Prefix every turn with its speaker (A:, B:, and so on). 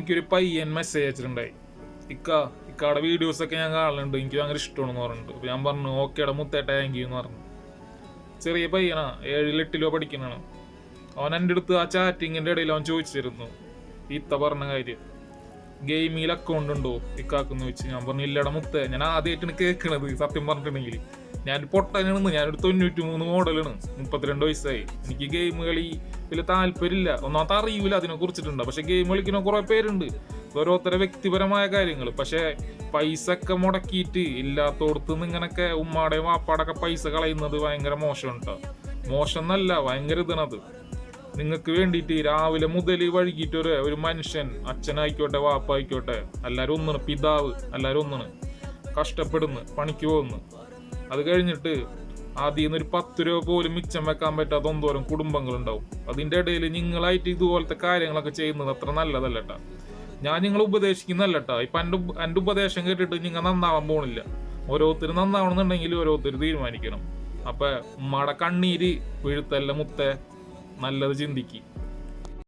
A: എനിക്കൊരു പയ്യൻ മെസ്സേജ് അയച്ചിട്ടുണ്ടായി, ഇക്കാടെ വീഡിയോസൊക്കെ ഞാൻ കാണലുണ്ട്, എനിക്ക് ഭയങ്കര ഇഷ്ടമാണെന്ന് പറഞ്ഞിട്ട്. അപ്പോൾ ഞാൻ പറഞ്ഞു ഓക്കേടെ മുത്തേട്ട താങ്ക് യു എന്ന് പറഞ്ഞു. ചെറിയ പയ്യനാ, 7-ൽ 8-ലോ പഠിക്കുന്നതാണ്. അവൻ എൻ്റെ അടുത്ത് ആ ചാറ്റിങ്ങിൻ്റെ ഇടയിൽ അവൻ ചോദിച്ചിരുന്നു ഇത്ത പറഞ്ഞ കാര്യം, ഗെയിമിൽ അക്കൗണ്ട് ഉണ്ടോ ഇക്കാക്കെന്ന് ചോദിച്ചു. ഞാൻ പറഞ്ഞു ഇല്ലട മുത്തേ, ഞാൻ ആദ്യമായിട്ടാണ് കേൾക്കണത് സത്യം പറഞ്ഞിട്ടുണ്ടെങ്കിൽ. ഞാൻ പൊട്ടനാണെന്ന്, ഞാനൊരു 93 മോഡലാണ്, 32 വയസ്സായി. എനിക്ക് ഗെയിം കളി വലിയ താല്പര്യമില്ല, ഒന്നാമത്തെ അറിയൂല അതിനെ കുറിച്ചിട്ടുണ്ട്. പക്ഷെ ഗെയിം കളിക്കുന്ന കുറെ പേരുണ്ട്, ഓരോരുത്തരുടെ വ്യക്തിപരമായ കാര്യങ്ങൾ. പക്ഷെ പൈസ ഒക്കെ മുടക്കിയിട്ട് ഇല്ലാത്തോടത്ത് നിന്ന് ഇങ്ങനൊക്കെ ഉമ്മാടെയും വാപ്പാടൊക്കെ പൈസ കളയുന്നത് ഭയങ്കര മോശം കേട്ടോ. മോശം എന്നല്ല, ഭയങ്കര ഇതാണത്. നിങ്ങൾക്ക് വേണ്ടിയിട്ട് രാവിലെ മുതൽ വൈകിട്ട് ഒരു മനുഷ്യൻ, അച്ഛനായിക്കോട്ടെ വാപ്പായിക്കോട്ടെ, എല്ലാവരും ഒന്നാണ്, പിതാവ് എല്ലാവരും ഒന്നാണ്, കഷ്ടപ്പെടുന്നു, പണിക്ക് പോകുന്നു. അത് കഴിഞ്ഞിട്ട് ആദ്യം നിന്ന് ഒരു 10 രൂപ പോലും മിച്ചം വെക്കാൻ പറ്റാത്ത എന്തോരം കുടുംബങ്ങളുണ്ടാവും. അതിൻ്റെ ഇടയിൽ നിങ്ങളായിട്ട് ഇതുപോലത്തെ കാര്യങ്ങളൊക്കെ ചെയ്യുന്നത് അത്ര നല്ലതല്ല കേട്ടോ. ഞാൻ നിങ്ങളെ ഉപദേശിക്കുന്നല്ല കേട്ടോ. ഇപ്പം എൻ്റെ ഉപദേശം കേട്ടിട്ട് നിങ്ങൾ നന്നാവാൻ പോണില്ല. ഓരോരുത്തർ നന്നാവണമെന്നുണ്ടെങ്കിൽ ഓരോരുത്തർ തീരുമാനിക്കണം. അപ്പം ഉമ്മയുടെ കണ്ണീര് വീഴ്ത്തല്ല മുത്തേ, നല്ലത് ചിന്തിക്ക്.